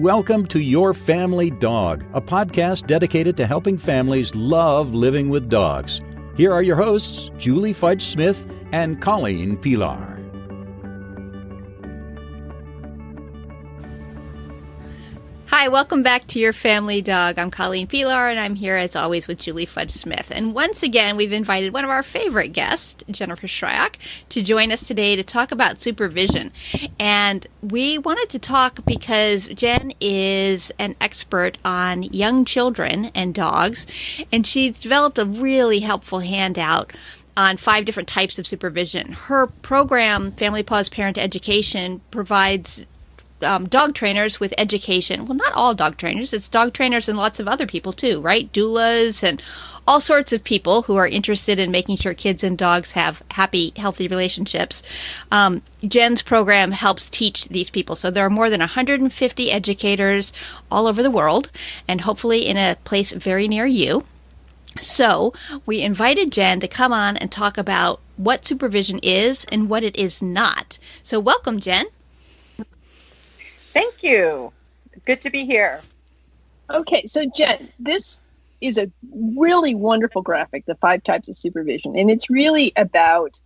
welcome to Your Family Dog, a podcast dedicated to helping families love living with dogs. Here are your hosts, Julie Fudge Smith and Colleen Pelar. Hi, welcome back to Your Family Dog. I'm Colleen Pelar, and I'm here as always with Julie Fudge Smith. And once again, we've invited one of our favorite guests, Jennifer Shyrock, to join us today to talk about supervision. And we wanted to talk because Jen is an expert on young children and dogs, and she's developed a really helpful handout on 5 different types of supervision. Her program, Family Paws Parent Education, provides dog trainers with education. Well, not all dog trainers. It's dog trainers and lots of other people too, right? Doulas and all sorts of people who are interested in making sure kids and dogs have happy, healthy relationships. Jen's program helps teach these people. So there are more than 150 educators all over the world, and hopefully in a place very near you. So we invited Jen to come on and talk about what supervision is and what it is not. So welcome, Jen. Thank you. Good to be here. Okay, so Jen, this is a really wonderful graphic, the 5 types of supervision. And it's really about,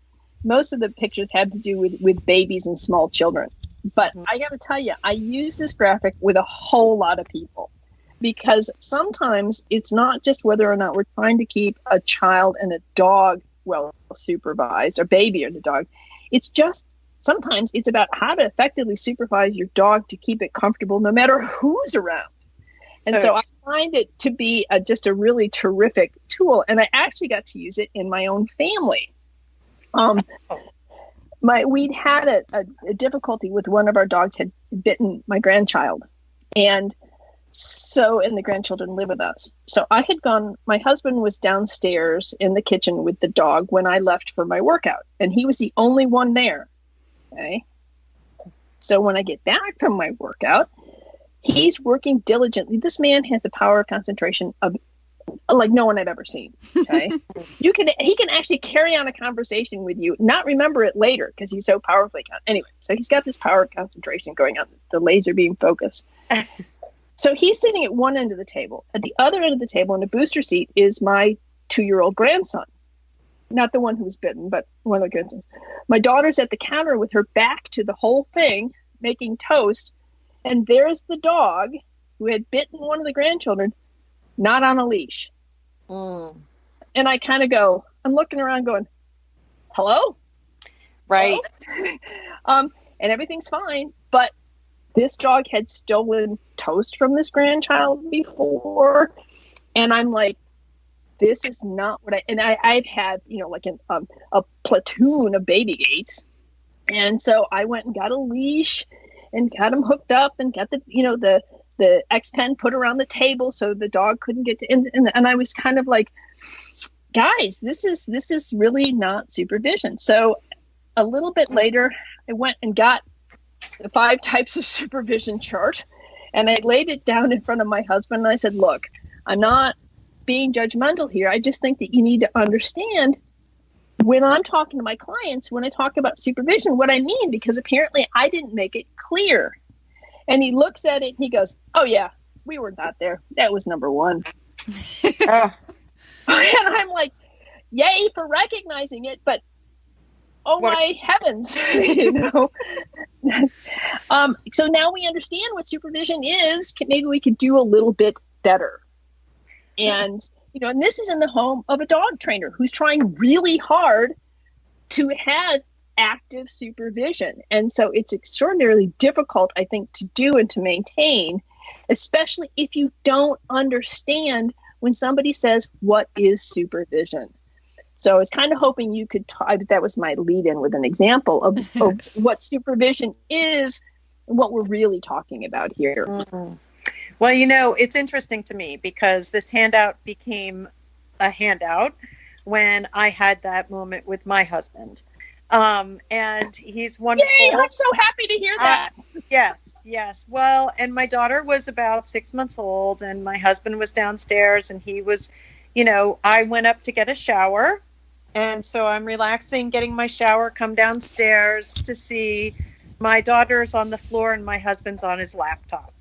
most of the pictures have to do with babies and small children. But I got to tell you, I use this graphic with a whole lot of people. Because sometimes it's not just whether or not we're trying to keep a child and a dog well supervised, or baby and a dog. It's just, sometimes it's about how to effectively supervise your dog to keep it comfortable no matter who's around. And so I find it to be just a really terrific tool. And I actually got to use it in my own family. We'd had a difficulty with one of our dogs had bitten my grandchild. And the grandchildren live with us. So my husband was downstairs in the kitchen with the dog when I left for my workout. And he was the only one there. Okay. So when I get back from my workout, he's working diligently. This man has a power of concentration of like no one I've ever seen. Okay. He can actually carry on a conversation with you, not remember it later because he's so powerfully. Anyway, so he's got this power of concentration going on, the laser beam focus. So he's sitting at one end of the table. At the other end of the table in a booster seat is my 2-year-old grandson. Not the one who was bitten, but one of the grandsons. My daughter's at the counter with her back to the whole thing, making toast. And there's the dog who had bitten one of the grandchildren, not on a leash. And I kind of go, I'm looking around going, hello? Right. Hello? And everything's fine. But this dog had stolen toast from this grandchild before. And I'm like, this is not what I've had, like a platoon of baby gates. And so I went and got a leash and got him hooked up and got the X-Pen put around the table so the dog couldn't get to, and I was kind of like, guys, this is really not supervision. So a little bit later, I went and got the 5 types of supervision chart, and I laid it down in front of my husband. And I said, look, I'm not being judgmental here. I just think that you need to understand when I'm talking to my clients, when I talk about supervision, what I mean, because apparently I didn't make it clear. And he looks at it and he goes, oh yeah, we were not there. That was number 1. And I'm like, yay for recognizing it, but my heavens, So now we understand what supervision is. Maybe we could do a little bit better. And, and this is in the home of a dog trainer who's trying really hard to have active supervision. And so it's extraordinarily difficult, I think, to do and to maintain, especially if you don't understand when somebody says, what is supervision? So I was kind of hoping you could that was my lead in with an example of what supervision is and what we're really talking about here. Mm-hmm. Well, it's interesting to me because this handout became a handout when I had that moment with my husband. And he's wonderful. Yay, I'm so happy to hear that. Yes. Well, and my daughter was about 6 months old and my husband was downstairs and he was, I went up to get a shower. And so I'm relaxing, getting my shower, come downstairs to see my daughter's on the floor and my husband's on his laptop.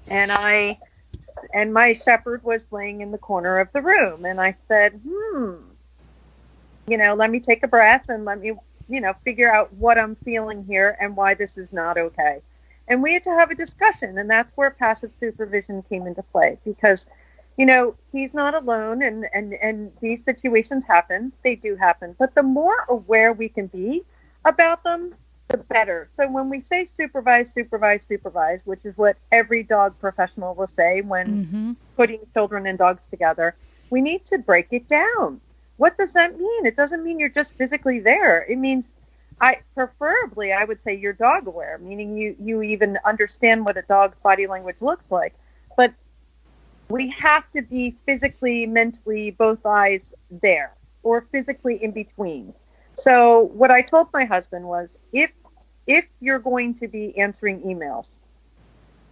And my shepherd was laying in the corner of the room. And I said, let me take a breath and let me, figure out what I'm feeling here and why this is not okay. And we had to have a discussion. And that's where passive supervision came into play because, he's not alone and these situations happen. They do happen. But the more aware we can be about them, the better. So when we say supervise, which is what every dog professional will say when putting children and dogs together, we need to break it down. What does that mean? It doesn't mean you're just physically there. It means I would say you're dog aware, meaning you even understand what a dog's body language looks like. But we have to be physically, mentally, both eyes there or physically in between. So what I told my husband was, if you're going to be answering emails,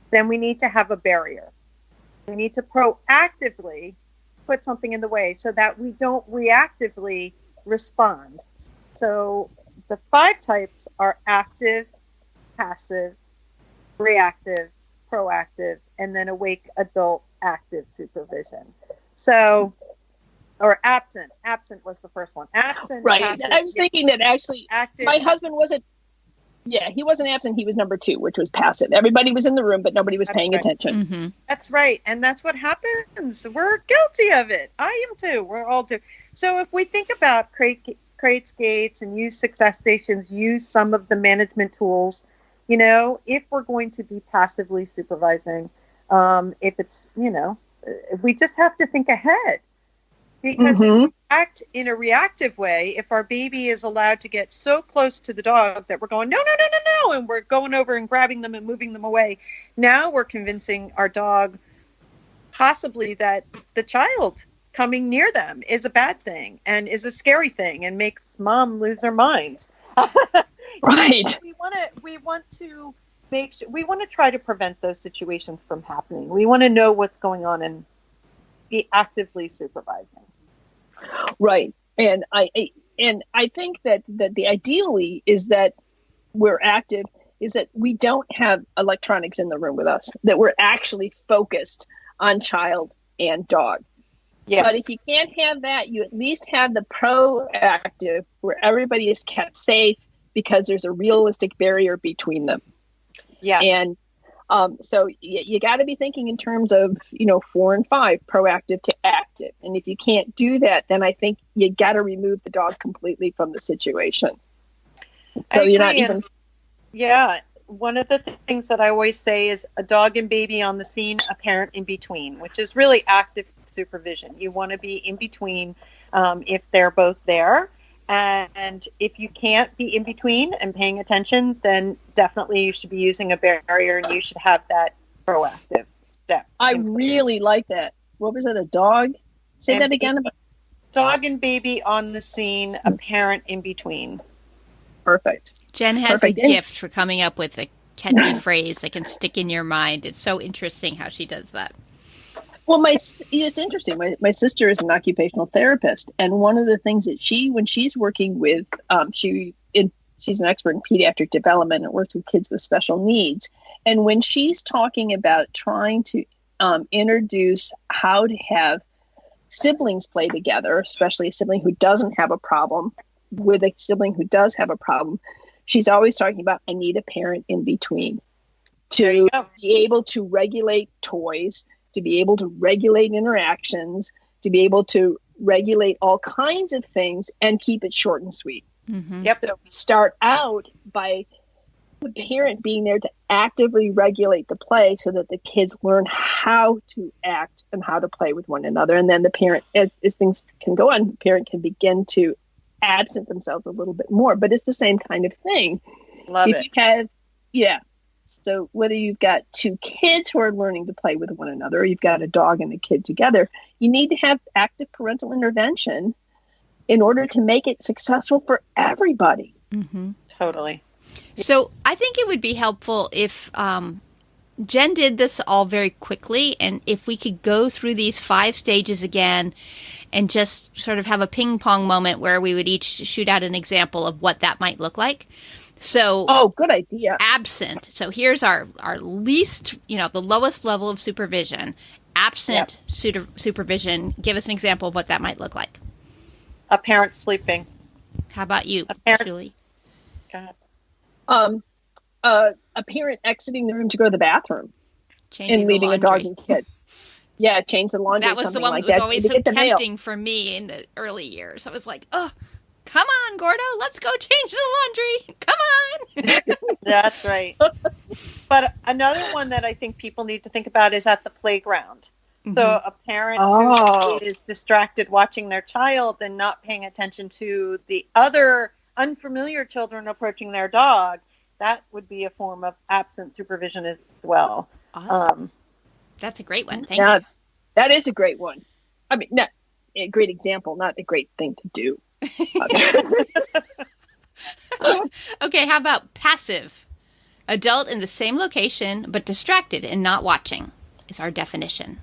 then we need to have a barrier. We need to proactively put something in the way so that we don't reactively respond. So the 5 types are active, passive, reactive, proactive, and then awake, adult, active supervision. So, or absent. Absent was the first one. Absent. Right. Passive, I was thinking that actually active. My husband wasn't. Yeah, he wasn't absent. He was number 2, which was passive. Everybody was in the room, but nobody was paying attention. Mm-hmm. That's right. And that's what happens. We're guilty of it. I am too. We're all too. So if we think about crates, gates, and use success stations, use some of the management tools, if we're going to be passively supervising, if it's, we just have to think ahead. Because if we act in a reactive way, if our baby is allowed to get so close to the dog that we're going, no, and we're going over and grabbing them and moving them away, now we're convincing our dog possibly that the child coming near them is a bad thing and is a scary thing and makes mom lose her mind. Right. We want to try to prevent those situations from happening. We want to know what's going on and be actively supervising. Right. And I think that the ideally is that we're active, is that we don't have electronics in the room with us, that we're actually focused on child and dog. Yes. But if you can't have that, you at least have the proactive where everybody is kept safe because there's a realistic barrier between them. Yeah. And so you got to be thinking in terms of, 4 and 5, proactive to active. And if you can't do that, then I think you got to remove the dog completely from the situation. So you're not even. Yeah. One of the things that I always say is a dog and baby on the scene, a parent in between, which is really active supervision. You want to be in between if they're both there. And if you can't be in between and paying attention, then definitely you should be using a barrier and you should have that proactive step. I really like that. What was it, a dog? Say that again. Dog and baby on the scene, a parent in between. Perfect. Jen has a gift for coming up with a catchy phrase that can stick in your mind. It's so interesting how she does that. Well, it's interesting. My sister is an occupational therapist, and one of the things that when she's working with, she's an expert in pediatric development and works with kids with special needs. And when she's talking about trying to introduce how to have siblings play together, especially a sibling who doesn't have a problem with a sibling who does have a problem, she's always talking about, I need a parent in between to be able to regulate toys, to be able to regulate interactions, to be able to regulate all kinds of things and keep it short and sweet. Mm-hmm. Yep. So we start out by the parent being there to actively regulate the play so that the kids learn how to act and how to play with one another. And then the parent, as things can go on, the parent can begin to absent themselves a little bit more. But it's the same kind of thing. Love it. So whether you've got 2 kids who are learning to play with one another, or you've got a dog and a kid together, you need to have active parental intervention in order to make it successful for everybody. Mm-hmm. Totally. So I think it would be helpful if Jen did this all very quickly, and if we could go through these 5 stages again and just sort of have a ping pong moment where we would each shoot out an example of what that might look like. So, oh, good idea. Absent. So here's our least, the lowest level of supervision. Absent supervision. Give us an example of what that might look like. A parent sleeping. How about you, Julie? A parent exiting the room to go to the bathroom and leaving a dog and kid. Yeah, change the laundry. That was the one that was always so tempting for me in the early years. I was like, oh, come on, Gordo, let's go change the laundry. Come on. That's right. But another one that I think people need to think about is at the playground. Mm-hmm. So a parent who is distracted watching their child and not paying attention to the other unfamiliar children approaching their dog, that would be a form of absent supervision as well. Awesome. That's a great one. Thank you. That is a great one. I mean, not a great example, not a great thing to do. Okay, how about passive? Adult in the same location, but distracted and not watching is our definition.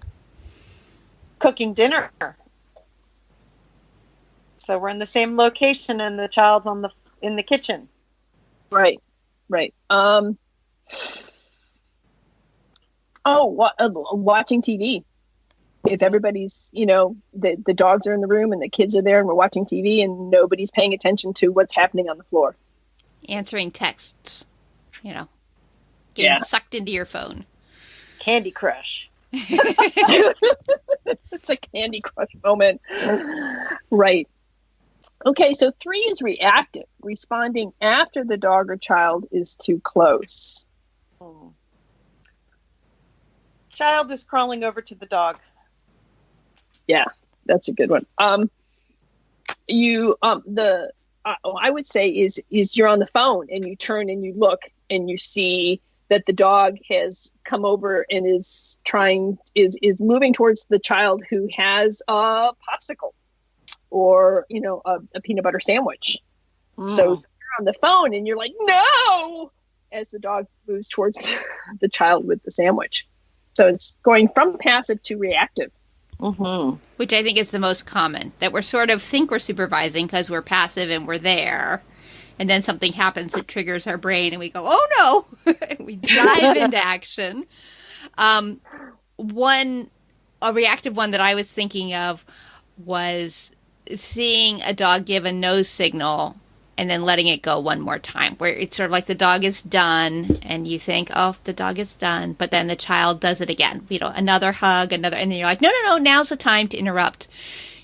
Cooking dinner. So we're in the same location and the child's in the kitchen. Right. Watching TV. If everybody's, the dogs are in the room and the kids are there and we're watching TV and nobody's paying attention to what's happening on the floor. Answering texts, getting sucked into your phone. Candy Crush. It's a Candy Crush moment. Right. Okay, so 3 is reactive, responding after the dog or child is too close. Child is crawling over to the dog. Yeah, that's a good one. I would say is you're on the phone and you turn and you look and you see that the dog has come over and is moving towards the child who has a popsicle or, a peanut butter sandwich. So you're on the phone and you're like, no, as the dog moves towards the child with the sandwich. So it's going from passive to reactive. Mm-hmm. Which I think is the most common, that we're sort of think we're supervising because we're passive and we're there. And then something happens that triggers our brain and we go, oh no, we dive into action. A reactive one that I was thinking of was seeing a dog give a nose signal and then letting it go one more time, where it's sort of like the dog is done and you think, oh, the dog is done, but then the child does it again. Another hug, and then you're like, no, now's the time to interrupt.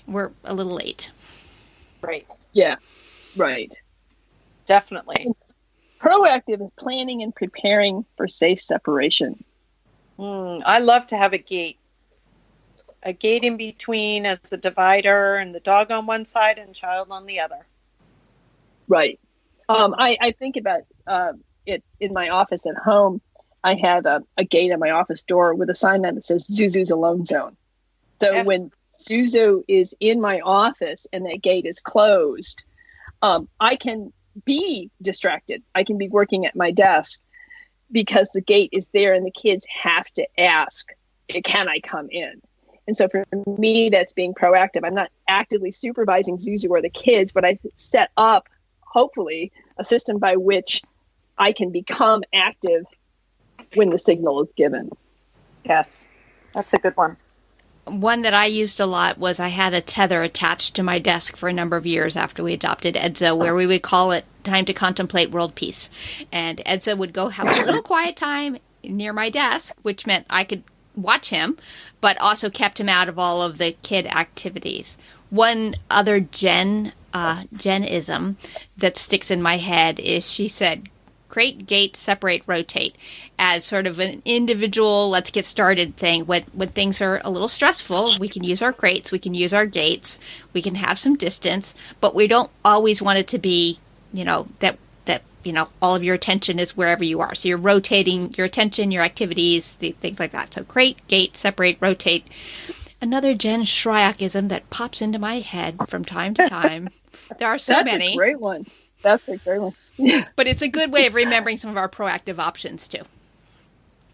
We're a little late. Right. Yeah. Right. Definitely. Proactive is planning and preparing for safe separation. I love to have a gate in between as the divider and the dog on one side and child on the other. Right. I think about it in my office at home. I have a gate at my office door with a sign that says Zuzu's alone zone. So when Zuzu is in my office and that gate is closed, I can be distracted. I can be working at my desk because the gate is there and the kids have to ask, can I come in? And so for me, that's being proactive. I'm not actively supervising Zuzu or the kids, but I set up, hopefully, a system by which I can become active when the signal is given. Yes, that's a good one. One that I used a lot was I had a tether attached to my desk for a number of years after we adopted Edza, where we would call it time to contemplate world peace. And Edza would go have a little quiet time near my desk, which meant I could watch him, but also kept him out of all of the kid activities. One other Jenism that sticks in my head is she said, crate, gate, separate, rotate, as sort of an individual, let's get started thing. When things are a little stressful, we can use our crates, we can use our gates, we can have some distance, but we don't always want it to be, that all of your attention is wherever you are. So you're rotating your attention, your activities, things like that. So crate, gate, separate, rotate. Another Jen Shyrockism that pops into my head from time to time. There are so many. That's a great one. But it's a good way of remembering some of our proactive options, too.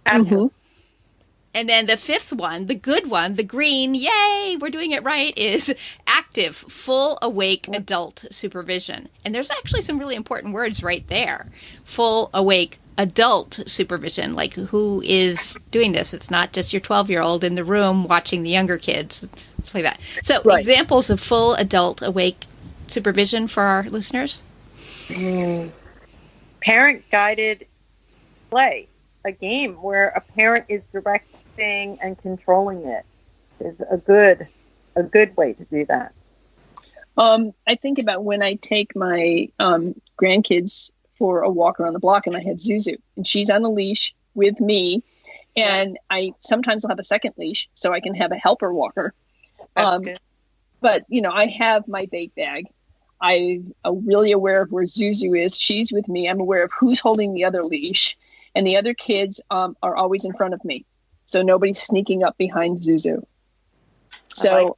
Absolutely. And then the fifth one, the good one, the green, yay, we're doing it right, is active, full awake adult supervision. And there's actually some really important words right there. Full awake adult supervision, like who is doing this? It's not just your 12-year-old in the room watching the younger kids, stuff like that. So examples of full adult awake supervision for our listeners? Parent-guided play, a game where a parent is directing and controlling it, is a good way to do that. I think about when I take my grandkids for a walk around the block, and I have Zuzu, and she's on a leash with me, and I sometimes will have a second leash so I can have a helper walker. That's good. But I have my bait bag. I'm really aware of where Zuzu is. She's with me. I'm aware of who's holding the other leash, and the other kids are always in front of me, so nobody's sneaking up behind Zuzu. So,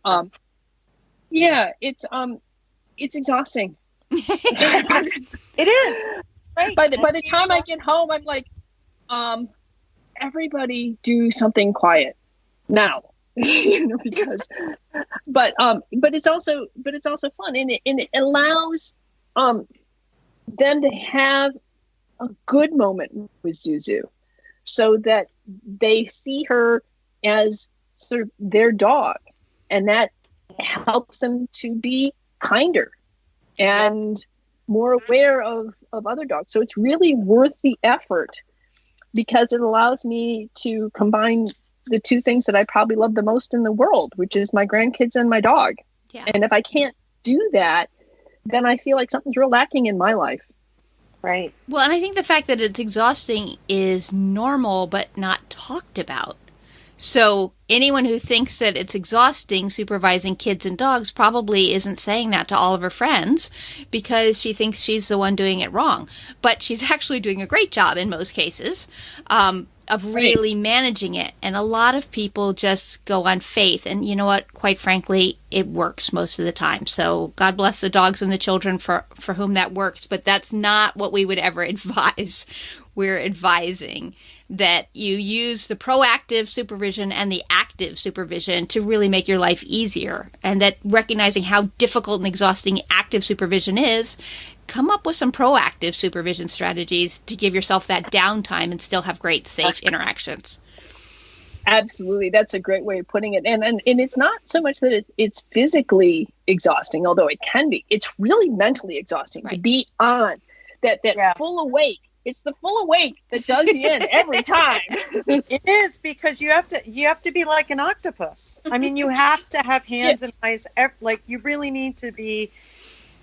it's exhausting. It is. Right. By the time I get home, I'm like, everybody do something quiet now, because, but it's also fun, and it allows them to have a good moment with Zuzu, so that they see her as sort of their dog, and that helps them to be kinder and more aware of other dogs. So it's really worth the effort, because it allows me to combine the two things that I probably love the most in the world, which is my grandkids and my dog. Yeah. And if I can't do that, then I feel like something's real lacking in my life. Right. Well, and I think the fact that it's exhausting is normal, but not talked about. So anyone who thinks that it's exhausting supervising kids and dogs probably isn't saying that to all of her friends, because she thinks she's the one doing it wrong. But she's actually doing a great job in most cases of really managing it. And a lot of people just go on faith. And you know what? Quite frankly, it works most of the time. So God bless the dogs and the children for whom that works. But that's not what we would ever advise. We're advising that you use the proactive supervision and the active supervision to really make your life easier, and that recognizing how difficult and exhausting active supervision is, come up with some proactive supervision strategies to give yourself that downtime and still have great, safe interactions. Absolutely. That's a great way of putting it. And it's not so much that it's physically exhausting, although it can be. It's really mentally exhausting to be on that full awake. It's the full awake that does you in every time. It is, because you have to be like an octopus. I mean, you have to have hands and eyes. Like, you really need to be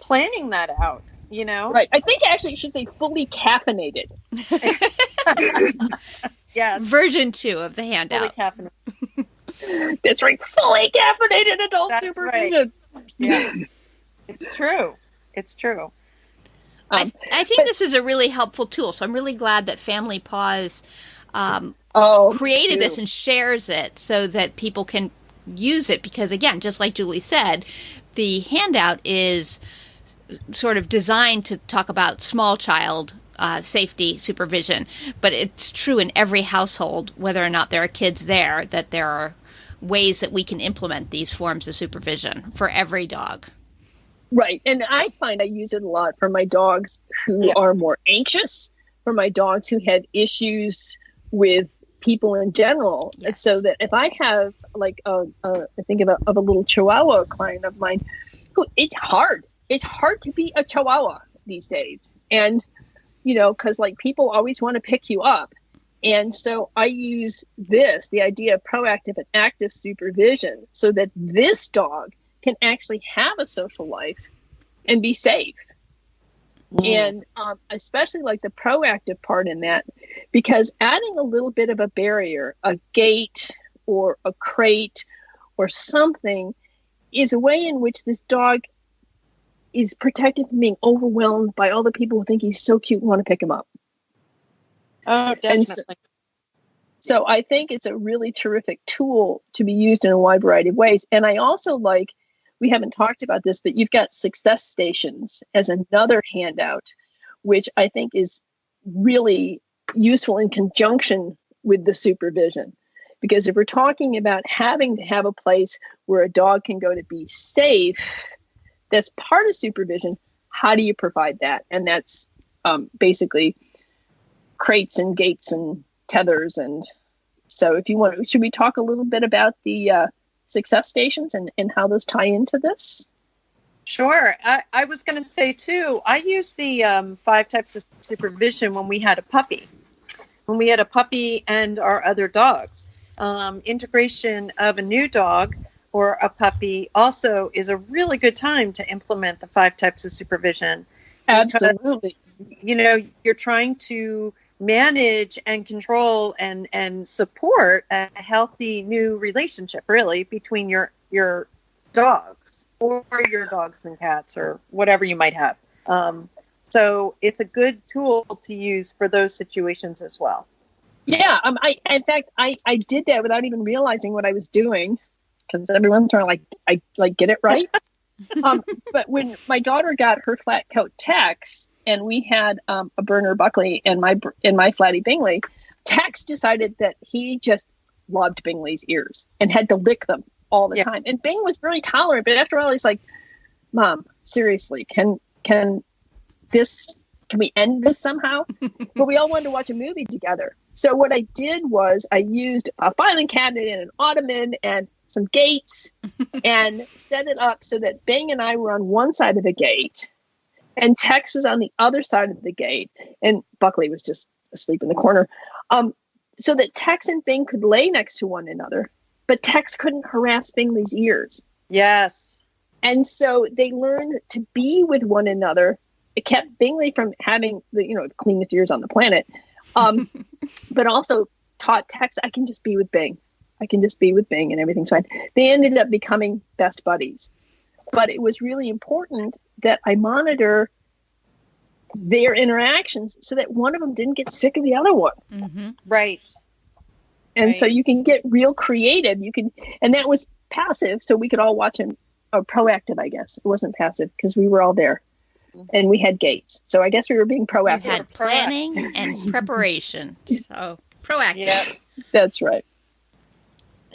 planning that out, Right. I think actually you should say fully caffeinated. Yes. Version 2 of the handout. Fully caffeinated. That's right. Fully caffeinated adult supervision. Right. Yeah. It's true. It's true. I think this is a really helpful tool. So I'm really glad that Family Paws created this and shares it so that people can use it. Because, again, just like Julie said, the handout is sort of designed to talk about small child safety supervision. But it's true in every household, whether or not there are kids there, that there are ways that we can implement these forms of supervision for every dog. Right. And I find I use it a lot for my dogs who are more anxious, for my dogs who have issues with people in general. Yes. So that if I have like I think of a little Chihuahua client of mine who it's hard to be a Chihuahua these days. And, because like people always want to pick you up. And so I use the idea of proactive and active supervision, so that this dog can actually have a social life and be safe. And especially like the proactive part in that, because adding a little bit of a barrier, a gate or a crate or something, is a way in which this dog is protected from being overwhelmed by all the people who think he's so cute and want to pick him up. Oh, definitely. So I think it's a really terrific tool to be used in a wide variety of ways. And I also we haven't talked about this, but you've got success stations as another handout, which I think is really useful in conjunction with the supervision. Because if we're talking about having to have a place where a dog can go to be safe, that's part of supervision. How do you provide that? And that's basically crates and gates and tethers. And so if you want, should we talk a little bit about the success stations and how those tie into this? Sure. I was going to say, too, I used the 5 types of supervision when we had a puppy. When we had a puppy and our other dogs. Integration of a new dog or a puppy also is a really good time to implement the 5 types of supervision. Absolutely. Because, you're trying to manage and control and support a healthy new relationship, really, between your dogs or your dogs and cats or whatever you might have. So it's a good tool to use for those situations as well. Yeah, in fact, I did that without even realizing what I was doing, because every once in a while, I get it right. But when my daughter got her flat coat Tex, and we had a Berner Buckley and my Flatty Bingley, Tex decided that he just loved Bingley's ears and had to lick them all the time. And Bing was very tolerant, but after a while, he's like, "Mom, seriously, can we end this somehow?" But we all wanted to watch a movie together. So what I did was I used a filing cabinet and an ottoman and some gates and set it up so that Bing and I were on one side of the gate and Tex was on the other side of the gate and Buckley was just asleep in the corner. So that Tex and Bing could lay next to one another, but Tex couldn't harass Bingley's ears. Yes. And so they learned to be with one another. It kept Bingley from having the cleanest ears on the planet. But also taught Tex, I can just be with Bing. I can just be with Bing and everything's fine. They ended up becoming best buddies. But it was really important that I monitor their interactions so that one of them didn't get sick of the other one. Mm-hmm. Right. And so you can get real creative. And that was passive. So we could all watch him, or proactive, I guess. It wasn't passive because we were all there. And we had gates. So I guess we were being proactive. You had planning and preparation. So proactive. Yeah. That's right.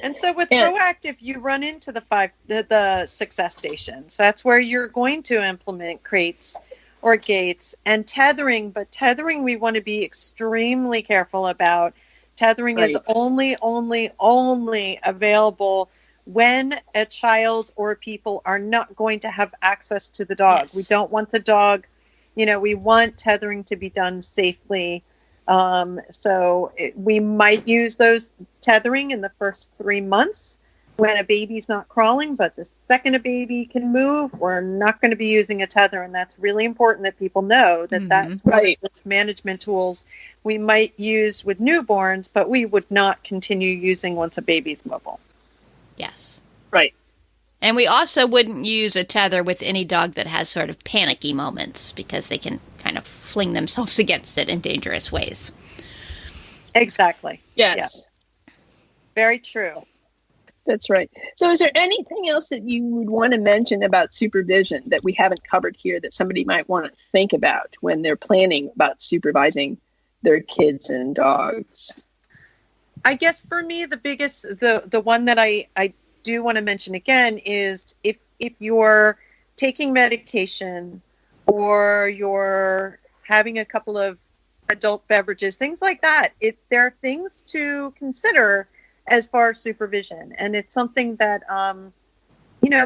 And so with proactive, you run into the success stations. That's where you're going to implement crates or gates and tethering. But tethering, we want to be extremely careful about. Tethering is only available when a child or people are not going to have access to the dog. Yes. We don't want the dog, we want tethering to be done safely. We might use those tethering in the first 3 months when a baby's not crawling, but the second a baby can move, we're not going to be using a tether. And that's really important that people know that that's one of those management tools we might use with newborns, but we would not continue using once a baby's mobile. Yes. Right. And we also wouldn't use a tether with any dog that has sort of panicky moments because they can kind of fling themselves against it in dangerous ways. Exactly. Yes. Yeah. Very true. That's right. So is there anything else that you would want to mention about supervision that we haven't covered here that somebody might want to think about when they're planning about supervising their kids and dogs? I guess for me, the biggest, the one that I do want to mention again is if you're taking medication or you're having a couple of adult beverages, things like that, there are things to consider as far as supervision. And it's something that,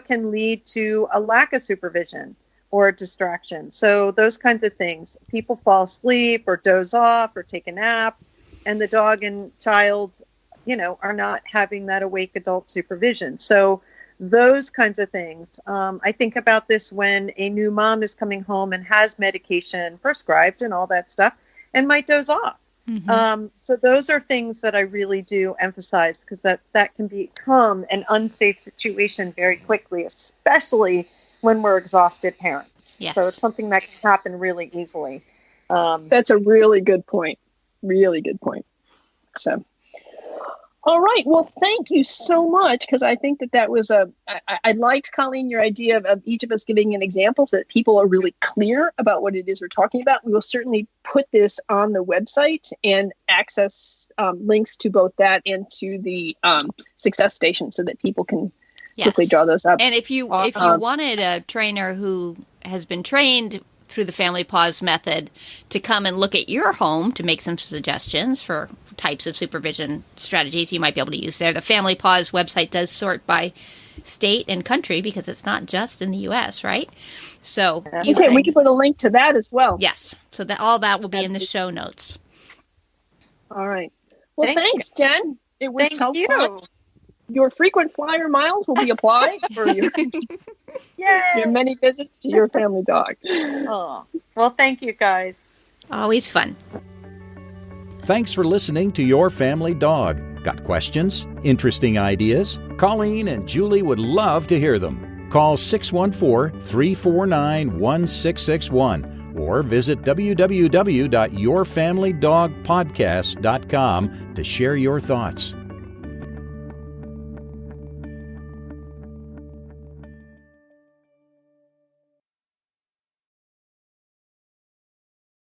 can lead to a lack of supervision or distraction. So those kinds of things. People fall asleep or doze off or take a nap, and the dog and child, are not having that awake adult supervision. So those kinds of things. I think about this when a new mom is coming home and has medication prescribed and all that stuff and might doze off. Mm-hmm. So those are things that I really do emphasize because that can become an unsafe situation very quickly, especially when we're exhausted parents. Yes. So it's something that can happen really easily. That's a really good point. Really good point. So, All right. Well, thank you so much, because I think that was I liked, Colleen, your idea of each of us giving an example so that people are really clear about what it is we're talking about. We will certainly put this on the website and access links to both that and to the Success Station so that people can quickly draw those up. And if you wanted a trainer who has been trained through the Family Paws method to come and look at your home to make some suggestions for types of supervision strategies you might be able to use there. The Family Paws website does sort by state and country because it's not just in the U.S., right? So we can put a link to that as well. Yes. So that all that will be in the show notes. All right. Well, thanks, Jen. It was so fun. Your frequent flyer miles will be applied for your many visits to your family dog. Oh, well, thank you, guys. Always fun. Thanks for listening to Your Family Dog. Got questions? Interesting ideas? Colleen and Julie would love to hear them. Call 614-349-1661 or visit www.yourfamilydogpodcast.com to share your thoughts.